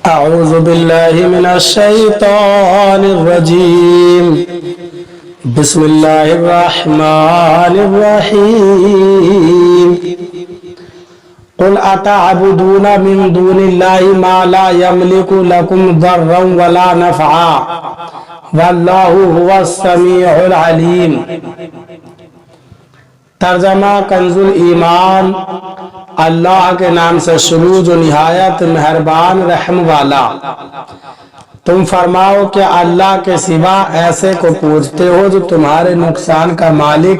أعوذ بالله من الشيطان الرجيم بسم الله الرحمن الرحيم قل أتعبدون من دون الله ما لا يملك لكم ضرا ولا نفعا والله هو السميع العليم ترجمہ کنزُ الایمان اللہ کے نام سے شروع جو نہایت مہربان رحم والا۔ تم فرماؤ کہ اللہ کے سوا ایسے کو پوجتے ہو جو تمہارے نقصان کا مالک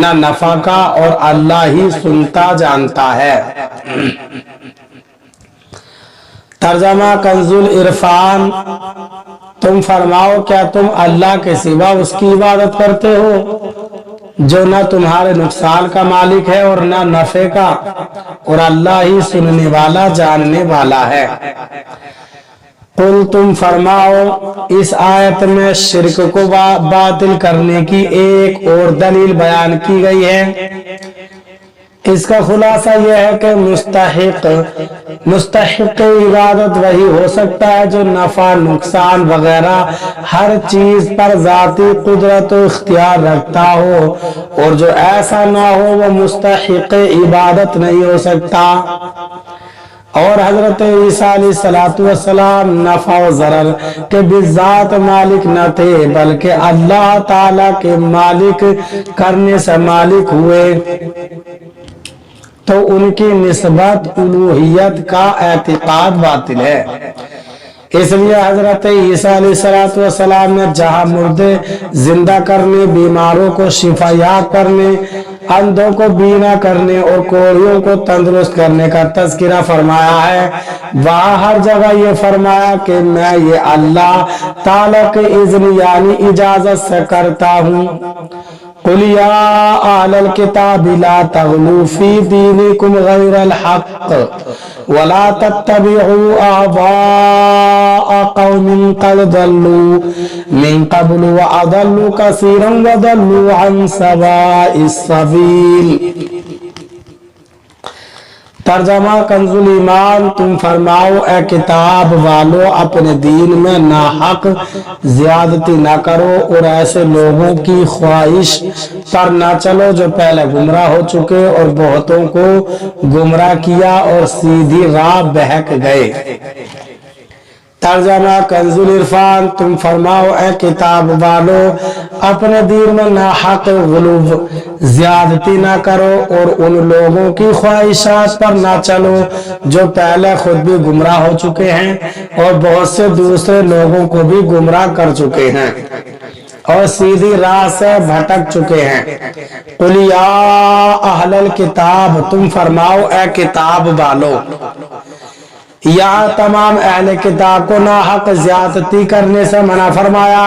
نہ نفع کا، اور اللہ ہی سنتا جانتا ہے۔ ترجمہ کنزُ العرفان تم فرماؤ کیا تم اللہ کے سوا اس کی عبادت کرتے ہو جو نہ تمہارے نقصان کا مالک ہے اور نہ نفع کا، اور اللہ ہی سننے والا جاننے والا ہے۔ قل تم فرماؤ، اس آیت میں شرک کو باطل کرنے کی ایک اور دلیل بیان کی گئی ہے۔ اس کا خلاصہ یہ ہے کہ مستحق عبادت وہی ہو سکتا ہے جو نفع نقصان وغیرہ ہر چیز پر ذاتی قدرت و اختیار رکھتا ہو، اور جو ایسا نہ ہو وہ مستحق عبادت نہیں ہو سکتا۔ اور حضرت عیسیٰ علیہ السلام نفع و ضرر کے بذات مالک نہ تھے، بلکہ اللہ تعالیٰ کے مالک کرنے سے مالک ہوئے، تو ان کی نسبت الوہیت کا اعتقاد باطل ہے۔ اس لیے حضرت عیسیٰ علیہ السلام نے جہاں مردے زندہ کرنے، بیماروں کو شفا یاب کرنے، اندھوں کو بینا کرنے اور کوڑیوں کو تندرست کرنے کا تذکرہ فرمایا ہے، وہاں ہر جگہ یہ فرمایا کہ میں یہ اللہ تعالیٰ کے اذن یعنی اجازت سے کرتا ہوں۔ قُلْ يَا أَهْلَ الْكِتَابِ لَا تَغْلُوا فِي دِينِكُمْ غَيْرَ الْحَقِّ وَلَا تَتَّبِعُوا أَهْوَاءَ قَوْمٍ قَدْ ضَلُّوا مِنْ قَبْلُ وَأَضَلُّوا كَثِيرًا وَضَلُّوا عَنْ سَوَاءِ السَّبِيلِ۔ ترجمہ کنزُ الایمان تم فرماؤ اے کتاب والو، اپنے دین میں ناحق زیادتی نہ کرو اور ایسے لوگوں کی خواہش پر نہ چلو جو پہلے گمراہ ہو چکے اور بہتوں کو گمراہ کیا اور سیدھی راہ بہک گئے۔ ترجمہ کنزُ العرفان تم فرماؤ اے کتاب والو، اپنے دین میں ناحق غلو زیادتی نہ کرو اور ان لوگوں کی خواہشات پر نہ چلو جو پہلے خود بھی گمراہ ہو چکے ہیں اور بہت سے دوسرے لوگوں کو بھی گمراہ کر چکے ہیں اور سیدھی راہ سے بھٹک چکے ہیں۔ قُلْ يَا أَهْلَ الْكِتَابِ تم فرماؤ اے کتاب والو، یہاں تمام اہل کتاب کو ناحق زیادتی کرنے سے منع فرمایا۔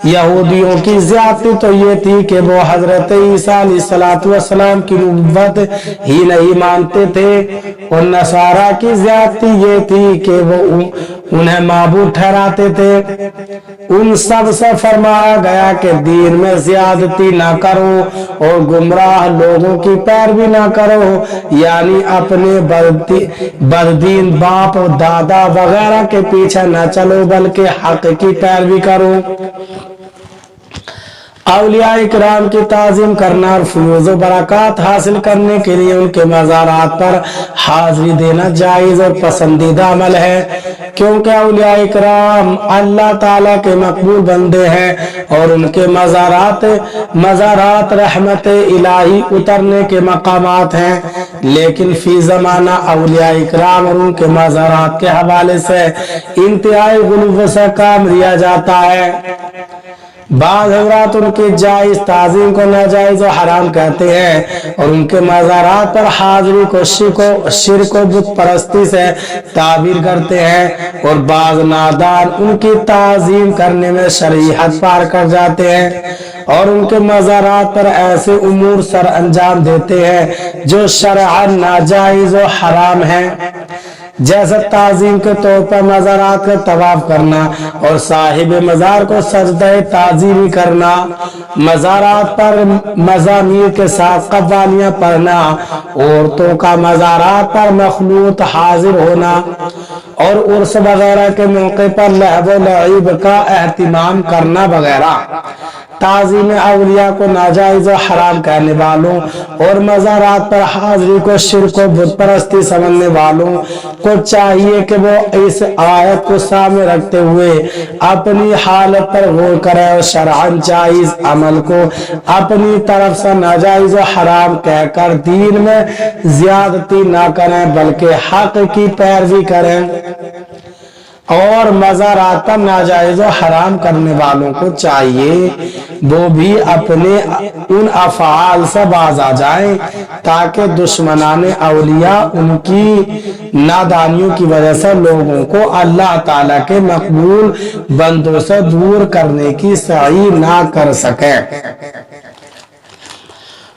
یہودیوں کی زیادتی تو یہ تھی کہ وہ حضرت عیسیٰ علیہ السلام کی نبوت ہی نہیں مانتے تھے، اور نصارہ کی زیادتی یہ تھی کہ وہ انہیں معبود ٹھہراتے تھے۔ ان سب سے فرمایا گیا کہ دین میں زیادتی نہ کرو اور گمراہ لوگوں کی پیروی نہ کرو، یعنی اپنے بددین باپ و دادا وغیرہ کے پیچھے نہ چلو بلکہ حق کی پیروی کرو۔ اولیاء اکرام کی تعظیم کرنا اور فیوز و برکات حاصل کرنے کے لیے ان کے مزارات پر حاضری دینا جائز اور پسندیدہ عمل ہے، کیونکہ اولیاء اکرام اللہ تعالیٰ کے مقبول بندے ہیں اور ان کے مزارات رحمت الہی اترنے کے مقامات ہیں۔ لیکن فی زمانہ اولیاء اکرام اور ان کے مزارات کے حوالے سے انتہائی غلو سے کام لیا جاتا ہے۔ بعض حضرات ان کی جائز تعظیم کو ناجائز و حرام کہتے ہیں اور ان کے مزارات پر حاضری کو شرک و بت پرستی سے تعبیر کرتے ہیں، اور بعض نادان ان کی تعظیم کرنے میں شرعی حد پار کر جاتے ہیں اور ان کے مزارات پر ایسے امور سر انجام دیتے ہیں جو شرعاً ناجائز و حرام ہیں۔ जैसे ताजीम के तौर पर मज़ारात का तवाफ करना और साहिब मज़ार को सजदे ताजीमी करना, मज़ारात पर मज़ामीर के साथ कव्वालियाँ पढ़ना, औरतों का मज़ारात पर मखलूत हाजिर होना और उर्स वगैरह के मौके पर लहव लईब का एहतिमाम करना वगैरह। ताज़ीम अवलिया को नाजायज और हराम कहने वालों और मज़ारात पर हाजिरी को शिर्क और बुत परस्ती समझने वालों को चाहिए कि वो इस आयत को सामने रखते हुए अपनी हालत पर गौर करें और शरअन जायज अमल को अपनी तरफ से नाजायज और हराम कहकर दीन में ज्यादती ना करें बल्कि हक की पैरवी करें। और मज़ारात पर नाजायज और हराम करने वालों को चाहिए वो भी अपने उन अफ़आल से बाज आ जाएं ताकि दुश्मनाने अवलिया उनकी नादानियों की वजह से लोगों को अल्लाह ताला के मकबूल बंदों से दूर करने की सही ना कर सके।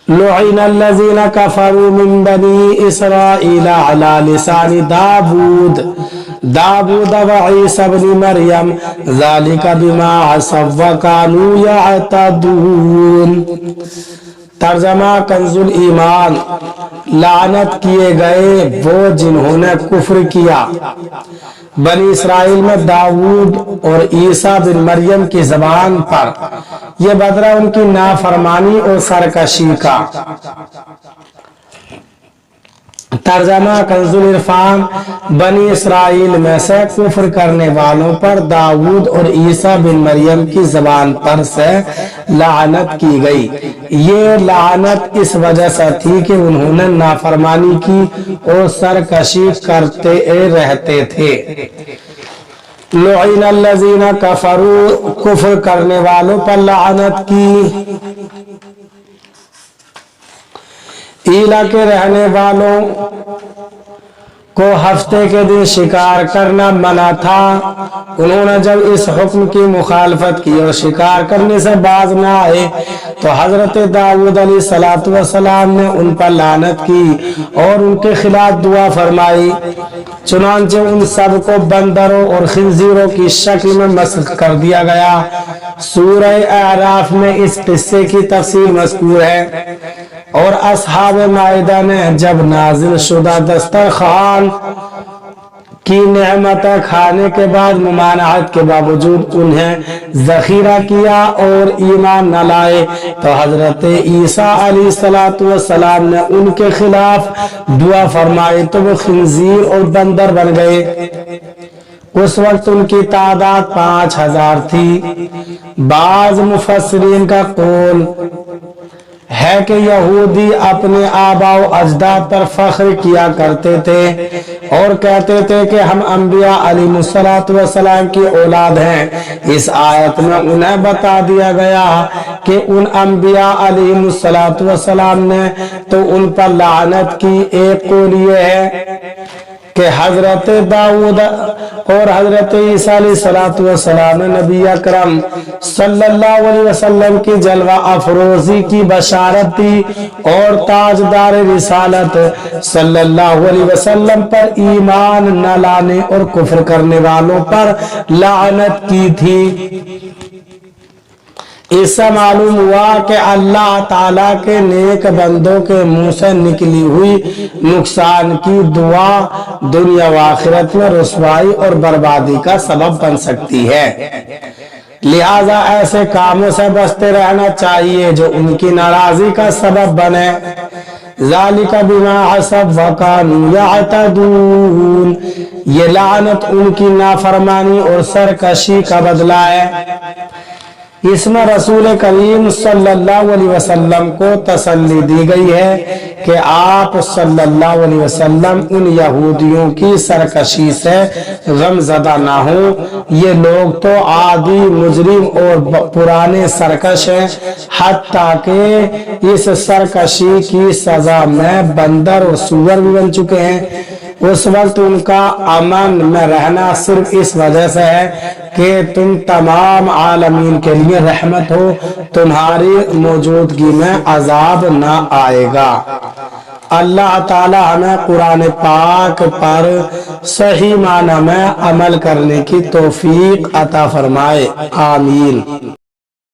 लुइनल्लज़ीना कफ़रू मिन बनी इस्राईल अला लिसानी दाऊद व ईसा इब्न मरियम ज़ालिका बिमा असव व कानू यअतदून। तर्जमा कंजुल ईमान, लानत किए गए वो जिन्होंने कुफ्र किया बनी इसराइल में दाऊद और ईसा बिन मरियम की जबान पर। यह बदला उनकी नाफरमानी और सरकशी का। तर्जमा कंजुल इरफान, बनी इसराइल में से कुफ्र करने वालों पर दाऊद और ईसा बिन मरियम की जबान पर से लानत की गई। ये लानत इस वजह से थी कि उन्होंने नाफरमानी की और सरकशी करते रहते थे। लुइनल्लज़ीना कफ़रू, कुफ्र करने वालों पर लानत की। ईला के रहने वालों को हफ्ते के दिन शिकार करना मना था। उन्होंने जब इस हुक्म की मुखालफत की और शिकार करने से बाज ना आए तो हजरत दाऊद अलैहिस्सलातु वस्सलाम ने उन पर लानत की और उनके खिलाफ दुआ फरमाई। चुनांचे उन सब को बंदरों और खिंजीरों की शक्ल में मस्ख कर दिया गया। सूरह आराफ में इस किस्से की तफसील मज़कूर है। और असहाब माइदा ने जब नाजिल शुदा दस्तरखान की नेमत खाने के बाद मुमानअत के बावजूद उन्हें जखीरा किया और ईमान न लाए तो हजरत ईसा अलैहिस्सलातु वस्सलाम ने उनके खिलाफ दुआ फरमाई तो वो खिंजीर और बंदर बन गए। उस वक्त उनकी तादाद 5000 थी। बाज मुफस्सिरीन का कौल है कि यहूदी अपने आबाओ अजदाद पर फख्र किया करते थे और कहते थे कि हम अंबिया अलैहिस्सलातु वस्सलाम की औलाद हैं। इस आयत में उन्हें बता दिया गया कि उन अंबिया अलैहिस्सलातु वस्सलाम ने तो उन पर लानत की। एक कौल ये है कि हजरत दाऊद और हजरत ईसा अलैहिस्सलातु वस्सलाम ने नबी अकरम सल्लल्लाहु अलैहि वसल्लम की जलवा अफरोजी की बशारत दी और ताजदार रिसालत सल्लल्लाहु अलैहि वसल्लम पर ईमान न लाने और कुफ्र करने वालों पर लानत की थी। इससे मालूम हुआ कि अल्लाह ताला के नेक बंदों के मुंह से निकली हुई नुकसान की दुआ दुनिया व आखिरत में रुसवाई और बर्बादी का सबब बन सकती है। लिहाजा ऐसे कामों से बचते रहना चाहिए जो उनकी नाराजगी का सबब बने। ज़ालिका बिमा असव व कानू यअतदून, ये लानत उनकी नाफरमानी और सरकशी का बदला है। इसमें रसूल करीम सल्लल्लाहु अलैहि वसल्लम को तसल्ली दी गई है कि आप सल्लल्लाहु अलैहि वसल्लम उन यहूदियों की सरकशी से गमज़दा ना हो। ये लोग तो आदि मुजरिम और पुराने सरकश हैं, हत्ता कि इस सरकशी की सजा में बंदर और सूअर भी बन चुके हैं। उस वक्त उनका अमन में रहना सिर्फ इस वजह से है कि तुम तमाम आलमीन के लिए रहमत हो, तुम्हारी मौजूदगी में अजाब ना आएगा। اللہ تعالی ہمیں قرآن پاک پر صحیح معنی میں عمل کرنے کی توفیق عطا فرمائے، آمین۔